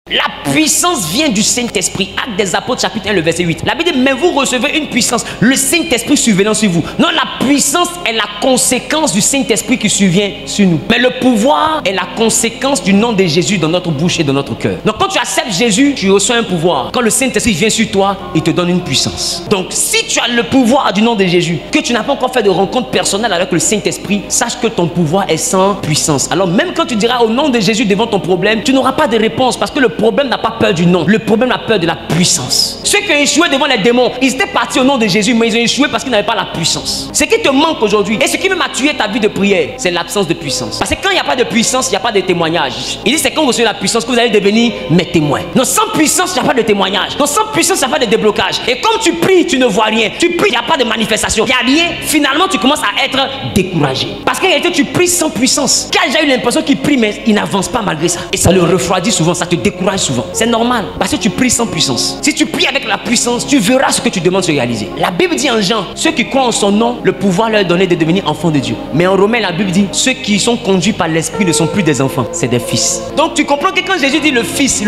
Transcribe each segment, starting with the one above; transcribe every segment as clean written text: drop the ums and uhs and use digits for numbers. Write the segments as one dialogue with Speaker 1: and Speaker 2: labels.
Speaker 1: La puissance vient du Saint-Esprit. Actes des Apôtres chapitre 1 le verset 8. La Bible dit, mais vous recevez une puissance, le Saint-Esprit survenant sur vous. Non, la puissance est la conséquence du Saint-Esprit qui survient sur nous. Mais le pouvoir est la conséquence du nom de Jésus dans notre bouche et dans notre cœur. Donc quand tu acceptes Jésus, tu reçois un pouvoir. Quand le Saint-Esprit vient sur toi, il te donne une puissance. Donc si tu as le pouvoir du nom de Jésus, que tu n'as pas encore fait de rencontre personnelle avec le Saint-Esprit, sache que ton pouvoir est sans puissance. Alors même quand tu diras au nom de Jésus devant ton problème, tu n'auras pas de réponse parce que le problème n'a pas peur du nom. Le problème a peur de la puissance. Ceux qui ont échoué devant les démons, ils étaient partis au nom de Jésus, mais ils ont échoué parce qu'ils n'avaient pas la puissance. Ce qui te manque aujourd'hui, et ce qui même a tué ta vie de prière, c'est l'absence de puissance. Parce que quand il n'y a pas de puissance, il n'y a pas de témoignage. Il dit c'est quand vous recevez la puissance que vous allez devenir mes témoins. Donc sans puissance, il n'y a pas de témoignage. Donc sans puissance, il n'y a pas de déblocage. Et comme tu pries, tu ne vois rien. Tu pries, il n'y a pas de manifestation. Il n'y a rien. Finalement, tu commences à être découragé. Parce qu'en réalité, tu pries sans puissance. Qui a déjà eu l'impression qu'il prie, mais il n'avance pas malgré ça. Et ça le refroidit souvent, ça te décourage souvent. C'est normal, parce que tu pries sans puissance. Si tu pries avec la puissance, tu verras ce que tu demandes se réaliser. La Bible dit en Jean, ceux qui croient en son nom, le pouvoir leur est donné de devenir enfants de Dieu. Mais en Romains, la Bible dit, ceux qui sont conduits par l'esprit ne sont plus des enfants, c'est des fils. Donc tu comprends que quand Jésus dit le fils,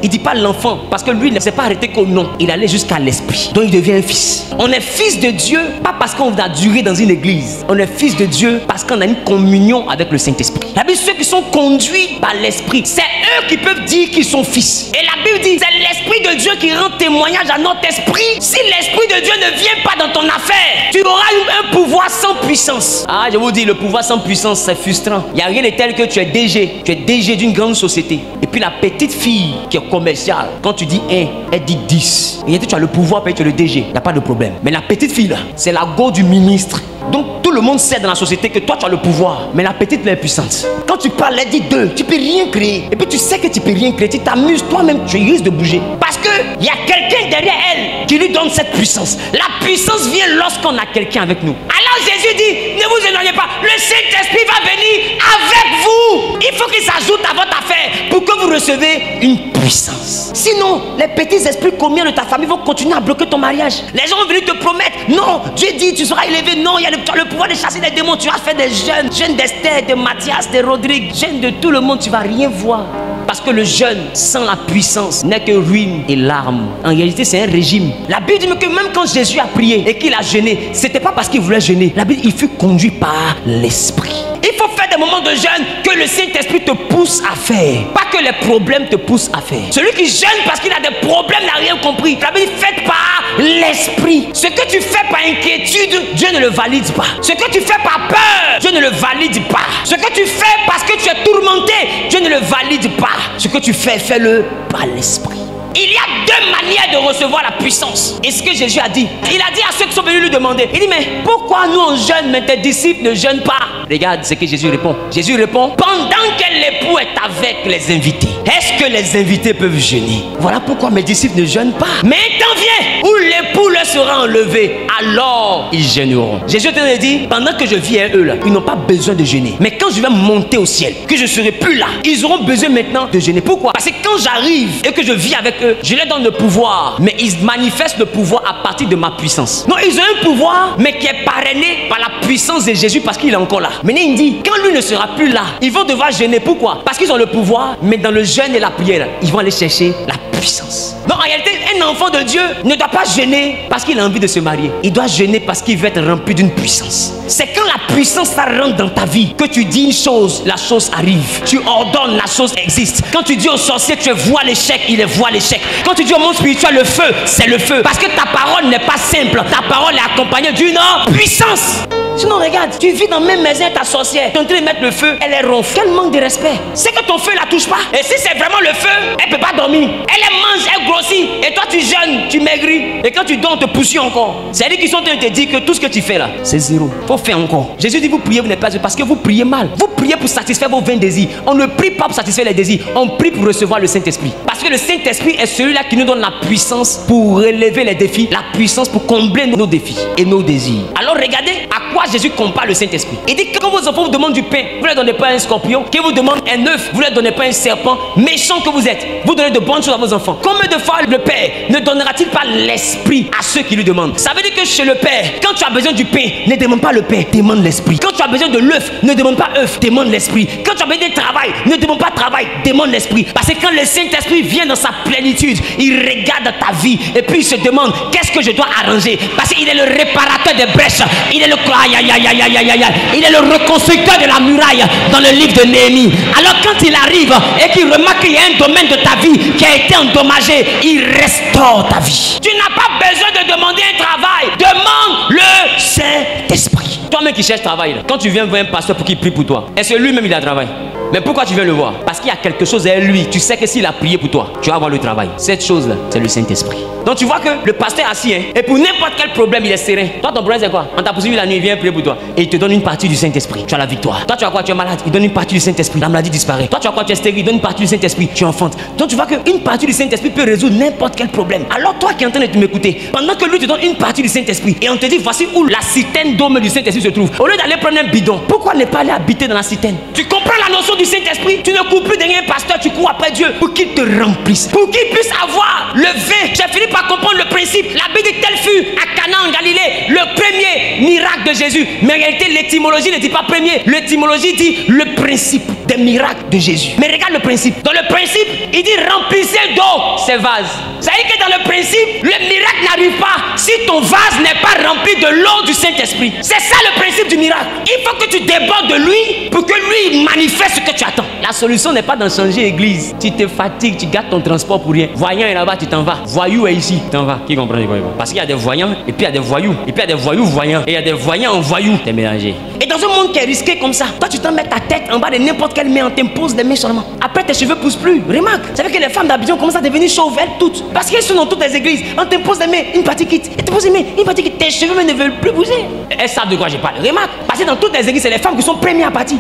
Speaker 1: il dit pas l'enfant, parce que lui ne s'est pas arrêté qu'au nom. Il allait jusqu'à l'esprit. Donc il devient un fils. On est fils de Dieu, pas parce qu'on a duré dans une église. On est fils de Dieu parce qu'on a une communion avec le Saint-Esprit. La Bible dit, ceux qui sont conduits par l'esprit, c'est eux qui peuvent dire qu'ils sont fils. Et la Bible dit, c'est l'Esprit de Dieu qui rend témoignage à notre esprit. Si l'Esprit de Dieu ne vient pas dans ton affaire, tu auras un pouvoir sans puissance. Ah, je vous dis, le pouvoir sans puissance, c'est frustrant. Il n'y a rien de tel que tu es DG. Tu es DG d'une grande société. Et puis la petite fille qui est commerciale, quand tu dis 1, elle dit 10. Et tu as le pouvoir, puis tu es le DG. Il n'y a pas de problème. Mais la petite fille là, c'est la go du ministre. Donc tout le monde sait dans la société que toi tu as le pouvoir. Mais la petite elle est puissante. Quand tu parles, elle dit 2. Tu peux rien créer. Et puis tu sais que tu peux rien créer. Tu t'amuses toi-même, tu risques de bouger. Parce qu'il y a quelqu'un derrière elle qui lui donne cette puissance. La puissance vient lorsqu'on a quelqu'un avec nous. Alors Jésus dit, ne vous éloignez pas. Le Saint-Esprit va venir avec vous. Il faut qu'il s'ajoute à votre affaire pour que vous recevez une puissance. Sinon, les petits esprits communs de ta famille vont continuer à bloquer ton mariage. Les gens vont venir te promettre, non, Dieu dit tu seras élevé. Non, il y a le pouvoir de chasser les démons. Tu vas faire des jeûnes d'Esther, de Mathias, de Rodrigue, jeûnes de tout le monde. Tu vas rien voir. Parce que le jeûne sans la puissance n'est que ruine et larmes. En réalité, c'est un régime. La Bible dit que même quand Jésus a prié et qu'il a jeûné, c'était pas parce qu'il voulait jeûner. La Bible, il fut conduit par l'Esprit. Il faut faire des moments de jeûne que le Saint-Esprit te pousse à faire. Pas que les problèmes te poussent à faire. Celui qui jeûne parce qu'il a des problèmes n'a rien compris. La Bible dit, faites par l'Esprit. Ce que tu fais par inquiétude, Dieu ne le valide pas. Ce que tu fais par peur, Dieu ne le valide pas. Ce que tu fais parce que tu es tourmenté, Dieu ne le valide pas. Ce que tu fais, fais-le par l'Esprit. Il y a deux manières de recevoir la puissance. Et ce que Jésus a dit, il a dit à ceux qui sont venus lui demander, il dit, mais pourquoi nous on jeûne mais tes disciples ne jeûnent pas? Regarde ce que Jésus répond. Jésus répond, pendant que l'époux est avec les invités, est-ce que les invités peuvent jeûner? Voilà pourquoi mes disciples ne jeûnent pas. Mais un temps vient où l'époux leur sera enlevé, alors ils jeûneront. Jésus te dit, pendant que je vis à eux là, ils n'ont pas besoin de jeûner. Mais quand je vais monter au ciel, que je ne serai plus là, ils auront besoin maintenant de jeûner. Pourquoi? Parce que quand j'arrive et que je vis avec eux, je leur donne le pouvoir, mais ils manifestent le pouvoir à partir de ma puissance. Non, ils ont un pouvoir, mais qui est parrainé par la puissance de Jésus parce qu'il est encore là. Maintenant, il dit, quand lui ne sera plus là, ils vont devoir jeûner. Pourquoi? Parce qu'ils ont le pouvoir, mais dans le jeûne et la prière, ils vont aller chercher la puissance. Donc, en réalité, un enfant de Dieu ne doit pas jeûner parce qu'il a envie de se marier. Il doit jeûner parce qu'il veut être rempli d'une puissance. C'est quand la puissance ça rentre dans ta vie que tu dis une chose, la chose arrive. Tu ordonnes, la chose existe. Quand tu dis au sorcier, tu vois l'échec, il voit l'échec. Quand tu dis au monde spirituel, le feu, c'est le feu. Parce que ta parole n'est pas simple. Ta parole est accompagnée d'une puissance. Sinon, regarde, tu vis dans la même maison ta sorcière. Tu es en train de mettre le feu, elle est ronfle. Quel manque de respect. C'est que ton feu la touche pas. Et si c'est vraiment le feu, elle peut pas dormir. Elle mange, elle grossit. Et toi, tu jeûnes, tu maigris. Et quand tu dors, on te pousse encore. C'est-à-dire qu'ils sont en train de te dire que tout ce que tu fais là, c'est zéro. Faut faire encore. Jésus dit, vous priez, vous n'êtes pas parce que vous priez mal. Vous priez pour satisfaire vos vains désirs. On ne prie pas pour satisfaire les désirs. On prie pour recevoir le Saint-Esprit. Parce que le Saint-Esprit est celui-là qui nous donne la puissance pour relever les défis. La puissance pour combler nos défis et nos désirs. Alors regardez à À quoi Jésus compare le Saint-Esprit? Il dit que quand vos enfants vous demandent du pain, vous ne leur donnez pas un scorpion. Qu'ils vous demandent un œuf, vous ne leur donnez pas un serpent. Méchant que vous êtes, vous donnez de bonnes choses à vos enfants. Combien de fois le Père ne donnera-t-il pas l'esprit à ceux qui lui demandent? Ça veut dire que chez le Père, quand tu as besoin du pain, ne demande pas le pain, demande l'esprit. Quand tu as besoin de l'œuf, ne demande pas œuf, demande l'esprit. Quand tu as besoin de travail, ne demande pas travail, demande l'esprit. Parce que quand le Saint-Esprit vient dans sa plénitude, il regarde ta vie et puis il se demande qu'est-ce que je dois arranger. Parce qu'il est le réparateur des brèches. Il est le il est le reconstructeur de la muraille dans le livre de Néhémie. Alors quand il arrive et qu'il remarque qu'il y a un domaine de ta vie qui a été endommagé, il restaure ta vie. Tu n'as pas besoin de demander un travail. Demande le Saint-Esprit. Toi-même qui cherches travail, quand tu viens voir un pasteur pour qu'il prie pour toi, est-ce que lui-même il a travail? Mais pourquoi tu viens le voir? Parce qu'il y a quelque chose derrière lui. Tu sais que s'il a prié pour toi, tu vas avoir le travail. Cette chose-là, c'est le Saint-Esprit. Donc tu vois que le pasteur est assis, et pour n'importe quel problème, il est serein. Toi, ton problème, c'est quoi? On t'a poursuivi la nuit, il vient prier pour toi. Et il te donne une partie du Saint-Esprit. Tu as la victoire. Toi, tu as quoi? Tu es malade. Il donne une partie du Saint-Esprit. La maladie disparaît. Toi, tu as quoi? Tu es stérile. Il donne une partie du Saint-Esprit. Tu enfantes. Donc tu vois qu'une partie du Saint-Esprit peut résoudre n'importe quel problème. Alors toi qui es en train de m'écouter, pendant que lui te donne une partie du Saint-Esprit, et on te dit voici où la citerne d'eau du Saint-Esprit se trouve, au lieu d'aller prendre un bidon, pourquoi ne pas aller habiter dans la citerne? Tu comprends la notion du Saint-Esprit? Tu ne cours plus derrière un pasteur, tu cours après Dieu pour qu'il te remplisse, pour qu'il puisse avoir le vin. J'ai fini par comprendre le principe. La Bible dit tel fut à Cana en Galilée le premier miracle de Jésus. Mais en réalité, l'étymologie ne dit pas premier. L'étymologie dit le principe des miracles de Jésus. Mais regarde le principe. Dans le principe, il dit remplissez d'eau ces vases. Ça veut dire que dans le principe, le miracle n'arrive pas si ton vase n'est pas rempli de l'eau du Saint-Esprit. C'est ça le principe du miracle. Il faut que tu débordes de lui pour que lui il manifeste ce que tu attends. La solution n'est pas d'en changer église. Tu te fatigues, tu gardes ton transport pour rien. Voyant est là-bas, tu t'en vas. Voyou est ici, tu t'en vas. Qui comprend? Parce qu'il y a des voyants et puis il y a des voyous. Et puis il y a des voyous voyants. Et il y a des voyants en voyous. T'es mélangé. Et dans un monde qui est risqué comme ça, toi tu t'en mets ta tête en bas de n'importe quelle main, on t'impose des mains seulement. Après tes cheveux poussent plus. Remarque, ça veut dire que les femmes d'Abidjan commencent à devenir chauves elles toutes. Parce qu'elles sont dans toutes les églises. On t'impose des mains, une partie quitte. Et t'impose des mains, une partie quitte. Tes cheveux ne veulent plus bouger. Elles savent de quoi je parle. Remarque, parce que dans toutes les églises, c'est les femmes qui sont premières à partir.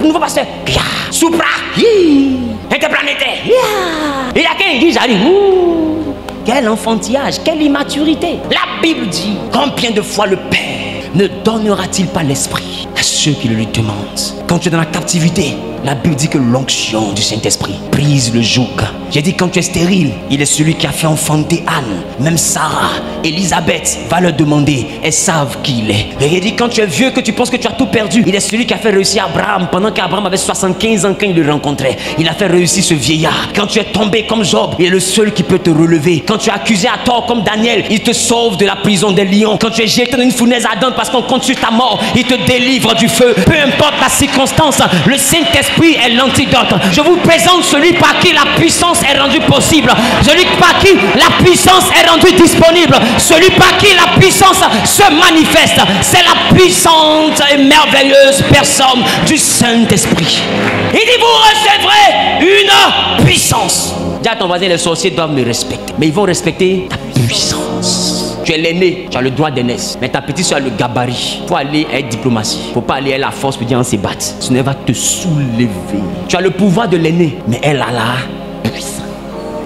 Speaker 1: Nouveau pasteur. Supra. Interplanétaire. Et là, quand il dit j'arrive. Quel enfantillage, quelle immaturité. La Bible dit, combien de fois le Père ne donnera-t-il pas l'esprit à ceux qui le lui demandent? Quand tu es dans la captivité, la Bible dit que l'onction du Saint-Esprit brise le joug. J'ai dit quand tu es stérile, il est celui qui a fait enfanter Anne. Même Sarah, Élisabeth va leur demander, elles savent qui il est. Et j'ai dit quand tu es vieux, que tu penses que tu as tout perdu, il est celui qui a fait réussir Abraham pendant qu'Abraham avait 75 ans quand il le rencontrait. Il a fait réussir ce vieillard. Quand tu es tombé comme Job, il est le seul qui peut te relever. Quand tu es accusé à tort comme Daniel, il te sauve de la prison des lions. Quand tu es jeté dans une fournaise ardente parce qu'on compte sur ta mort, il te délivre du feu. Peu importe la circonstance, le Saint-Esprit est l'antidote. Je vous présente celui par qui la puissance est rendue possible, celui par qui la puissance est rendue disponible, celui par qui la puissance se manifeste. C'est la puissante et merveilleuse personne du Saint-Esprit. Il dit vous recevrez une puissance. Dis à ton voisin, les sorciers doivent me respecter, mais ils vont respecter ta puissance. Tu es l'aîné, tu as le droit d'aînesse. Mais ta petite soeur a le gabarit. Il faut aller avec diplomatie. Il ne faut pas aller à la force pour dire on se bat. Sinon elle va te soulever. Tu as le pouvoir de l'aîné, mais elle a la puissance.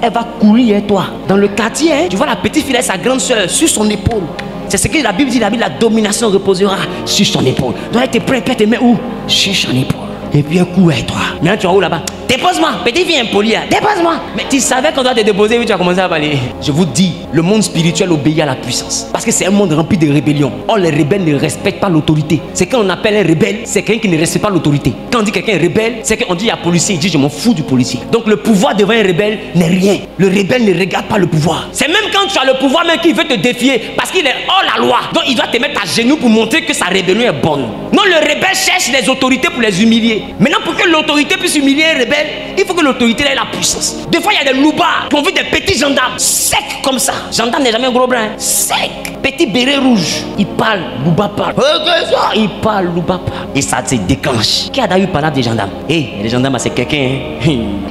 Speaker 1: Elle va courir avec toi. Dans le quartier, tu vois la petite fille avec sa grande soeur sur son épaule. C'est ce que la Bible dit. La Bible, la domination reposera sur son épaule. Donc elle te prend, elle te met où? Sur son épaule. Et puis un coup avec toi. Maintenant tu es où là-bas? Dépose-moi, petite fille impolie, dépose-moi. Mais tu savais qu'on doit te déposer, puis tu as commencé à parler. Je vous dis, le monde spirituel obéit à la puissance. Parce que c'est un monde rempli de rébellion. Or, les rebelles ne respectent pas l'autorité. C'est quand on appelle un rebelle, c'est quelqu'un qui ne respecte pas l'autorité. Quand on dit quelqu'un est rebelle, c'est qu'on dit il y a policier, il dit je m'en fous du policier. Donc le pouvoir devant un rebelle n'est rien. Le rebelle ne regarde pas le pouvoir. C'est même quand tu as le pouvoir même qu'il veut te défier, parce qu'il est hors la loi. Donc il doit te mettre à genoux pour montrer que sa rébellion est bonne. Non, le rebelle cherche les autorités pour les humilier. Maintenant, pour que l'autorité puisse humilier un rebelle, il faut que l'autorité ait la puissance. Des fois, il y a des loupards qui ont vu des petits gendarmes secs comme ça. Gendarme n'est jamais un gros brin. Sec. Petit béret rouge. Il parle, Louba parle. Il parle, Louba parle. Et ça se déclenche. Qui a d'ailleurs eu parlé des gendarmes? Les gendarmes, c'est quelqu'un.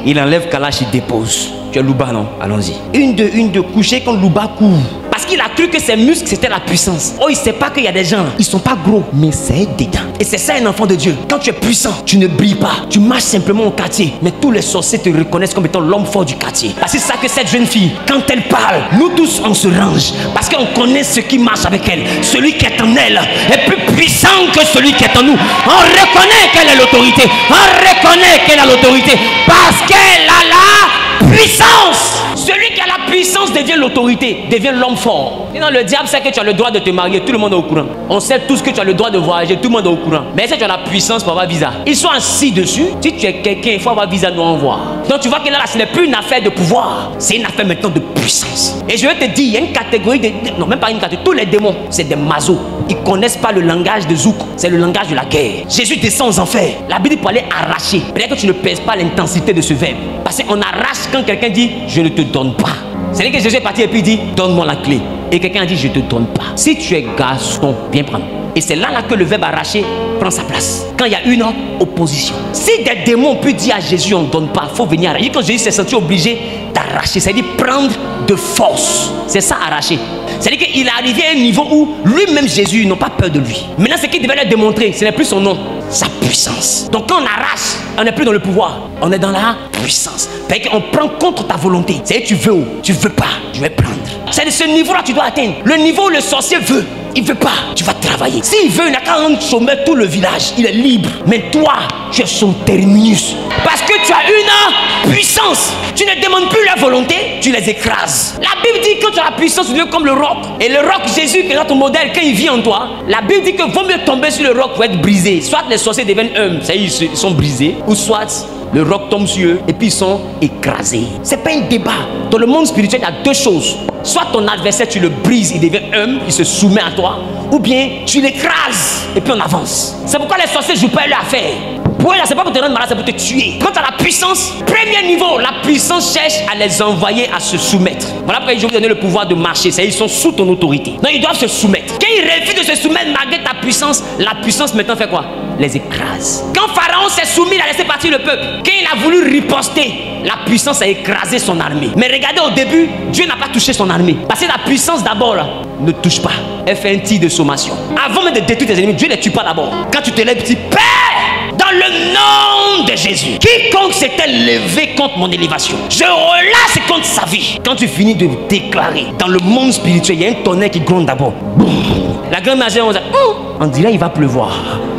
Speaker 1: Il enlève Kalash, il dépose. Tu es Louba, non? Allons-y. Une de coucher quand Louba court. Parce qu'il a cru que ses muscles, c'était la puissance. Oh, il ne sait pas qu'il y a des gens là, ils ne sont pas gros, mais c'est dedans. Et c'est ça un enfant de Dieu. Quand tu es puissant, tu ne brilles pas. Tu marches simplement au quartier, mais tous les sorciers te reconnaissent comme étant l'homme fort du quartier. Parce que c'est ça que cette jeune fille, quand elle parle, nous tous on se range. Parce qu'on connaît ce qui marche avec elle. Celui qui est en elle est plus puissant que celui qui est en nous. On reconnaît qu'elle est l'autorité. On reconnaît qu'elle a l'autorité. Parce qu'elle a la puissance. Celui qui a la puissance devient l'autorité, devient l'homme fort. Et non, le diable sait que tu as le droit de te marier, tout le monde est au courant. On sait tous que tu as le droit de voyager, tout le monde est au courant. Mais est-ce que tu as la puissance pour avoir visa? Ils sont assis dessus. Si tu es quelqu'un, il faut avoir visa, nous envoie. Donc tu vois que là, ce n'est plus une affaire de pouvoir, c'est une affaire maintenant de puissance. Et je vais te dire, il y a une catégorie de... Non, même pas une catégorie. Tous les démons, c'est des mazos. Ils ne connaissent pas le langage de Zouk. C'est le langage de la guerre. Jésus descend aux enfers. La Bible dit pour aller arracher. Peut-être que tu ne pèses pas l'intensité de ce verbe. Parce qu'on arrache quand quelqu'un dit « je ne te donne pas ». C'est-à-dire que Jésus est parti et puis il dit « donne-moi la clé ». Et quelqu'un a dit « je ne te donne pas ». Si tu es garçon, viens prendre. Et c'est là que le verbe arracher prend sa place. Quand il y a une opposition. Si des démons peuvent dire à Jésus on ne donne pas, il faut venir arracher. Quand Jésus s'est senti obligé d'arracher, c'est-à-dire prendre de force. C'est ça arracher. C'est-à-dire qu'il est arrivé à un niveau où lui-même Jésus n'a pas peur de lui. Maintenant ce qu'il devait leur démontrer, ce n'est plus son nom, sa puissance. Donc quand on arrache, on n'est plus dans le pouvoir, on est dans la puissance. C'est-à-dire qu'on prend contre ta volonté. C'est-à-dire tu veux ou tu veux pas, je vais prendre. C'est de ce niveau-là que tu dois atteindre. Le niveau où le sorcier veut. Il ne veut pas, tu vas travailler. S'il veut, il n'a qu'à rendre chômeur tout le village. Il est libre. Mais toi, tu es son terminus. Parce que tu as une puissance. Tu ne demandes plus la volonté, tu les écrases. La Bible dit que quand tu as la puissance, tu deviens comme le roc. Et le roc, Jésus, qui est notre modèle, quand il vit en toi, la Bible dit que vaut mieux tomber sur le roc pour être brisé. Soit les sorciers deviennent humbles, ça y est, ils sont brisés. Ou soit le roc tombe sur eux et puis ils sont écrasés. Ce n'est pas un débat. Dans le monde spirituel, il y a deux choses. Soit ton adversaire, tu le brises, il devient humble, il se soumet à toi. Ou bien tu l'écrases et puis on avance. C'est pourquoi les sorciers ne jouent pas leur affaire. Pour eux, c'est pas pour te rendre malade, c'est pour te tuer. Quand tu as la puissance, premier niveau, la puissance cherche à les envoyer à se soumettre. Voilà pourquoi je vais vous donner le pouvoir de marcher. C'est-à-dire ils sont sous ton autorité. Donc ils doivent se soumettre. Quand ils refusent de se soumettre malgré ta puissance, la puissance maintenant fait quoi? Les écrase. Quand Pharaon s'est soumis, il a laissé partir le peuple. Quand il a voulu riposter, la puissance a écrasé son armée. Mais regardez au début, Dieu n'a pas touché son armée. Parce que la puissance d'abord là, ne touche pas. Elle fait un tir de sommation. Avant même de détruire tes ennemis, Dieu ne les tue pas d'abord. Quand tu te lèves, tu dis Père, dans le nom de Jésus, quiconque s'était levé contre mon élévation, je relâche contre sa vie. Quand tu finis de déclarer, dans le monde spirituel, il y a un tonnerre qui gronde d'abord. La grande majorité, on dit on dirait il va pleuvoir.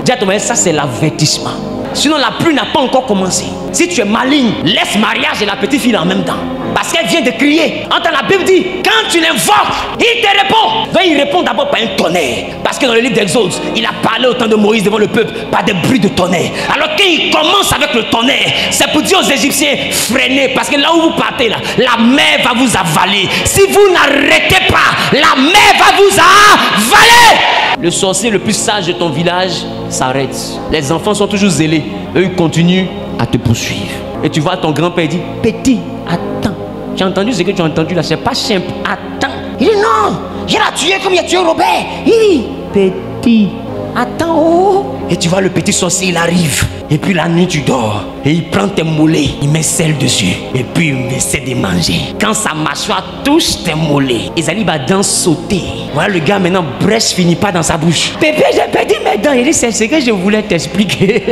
Speaker 1: Dis à ton mari, ça c'est l'avertissement. Sinon la pluie n'a pas encore commencé. Si tu es maligne, laisse mariage et la petite fille en même temps. Parce qu'elle vient de crier. Entends, la Bible dit, quand tu l'invoques, il te répond. Donc il répond d'abord par un tonnerre. Parce que dans le livre d'Exode, il a parlé au temps de Moïse devant le peuple par des bruits de tonnerre. Alors quand il commence avec le tonnerre, c'est pour dire aux Égyptiens, freinez. Parce que là où vous partez, là, la mer va vous avaler. Si vous n'arrêtez pas, la mer va vous avaler. Le sorcier le plus sage de ton village s'arrête. Les enfants sont toujours zélés. Eux, ils continuent à te poursuivre. Et tu vois ton grand-père dit, petit, attends. Tu as entendu ce que tu as entendu là, c'est pas simple. Attends. Il dit non, il a tué comme il a tué Robert. Il dit, petit, attends. Oh. Et tu vois le petit sorcier, il arrive. Et puis la nuit, tu dors. Et il prend tes mollets, il met sel dessus. Et puis il essaie de manger. Quand sa mâchoire touche tes mollets, ils arrivent à dents sauter. Voilà le gars maintenant, brèche finit pas dans sa bouche. Pépé, j'ai perdu mes dents. Il dit, c'est ce que je voulais t'expliquer.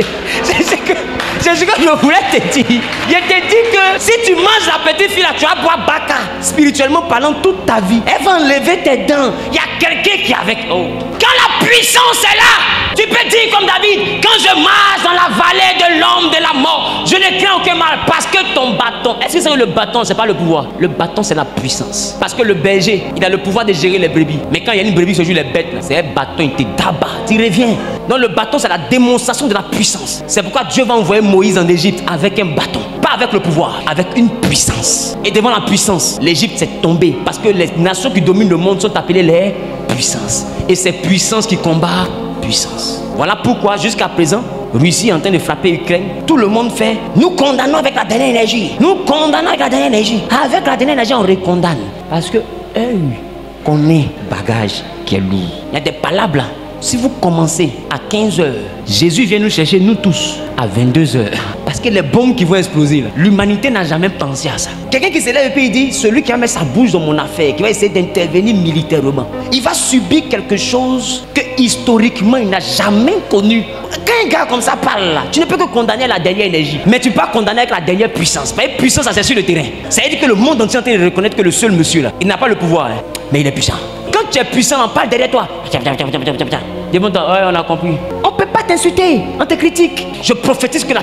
Speaker 1: C'est ce que je voulais te dire. Je te dis que si tu manges la petite fille là, tu vas boire baka. Spirituellement parlant, toute ta vie. Elle va enlever tes dents. Il y a quelqu'un qui est avec. Oh. Quand la puissance est là, tu peux dire comme David, quand je marche dans la vallée de l'ombre de la mort, je ne crains aucun mal parce que ton bâton. Est-ce que c'est le bâton, c'est pas le pouvoir? Le bâton, c'est la puissance. Parce que le berger, il a le pouvoir de gérer les brebis. Mais quand il y a une brebis qui se joue les bêtes, c'est un bâton, il te tabac, tu reviens. Donc le bâton, c'est la démonstration de la puissance. C'est pourquoi Dieu va envoyer Moïse en Égypte avec un bâton. Pas avec le pouvoir, avec une puissance. Et devant la puissance, l'Égypte s'est tombée. Parce que les nations qui dominent le monde sont appelées les puissances. Et c'est puissance qui combat puissance. Voilà pourquoi jusqu'à présent, Russie est en train de frapper Ukraine. Tout le monde fait, nous condamnons avec la dernière énergie. Nous condamnons avec la dernière énergie. Avec la dernière énergie, on recondamne. Parce que eux connaissent le bagage qui est lourd. Il y a des palabres là. Si vous commencez à 15 h, Jésus vient nous chercher, nous tous, à 22 h. Parce que les bombes qui vont exploser, l'humanité n'a jamais pensé à ça. Quelqu'un qui se lève et puis il dit, celui qui va mettre sa bouche dans mon affaire, qui va essayer d'intervenir militairement, il va subir quelque chose que historiquement il n'a jamais connu. Quand un gars comme ça parle là, tu ne peux que condamner la dernière énergie, mais tu peux pas condamner avec la dernière puissance. Parce que puissance, ça c'est sur le terrain. Ça veut dire que le monde entier est en train de reconnaître que le seul monsieur là, il n'a pas le pouvoir, hein, mais il est puissant. Quand tu es puissant, on parle derrière toi. Demande-toi, ouais, on a compris. On ne peut pas t'insulter, on te critique. Je prophétise que la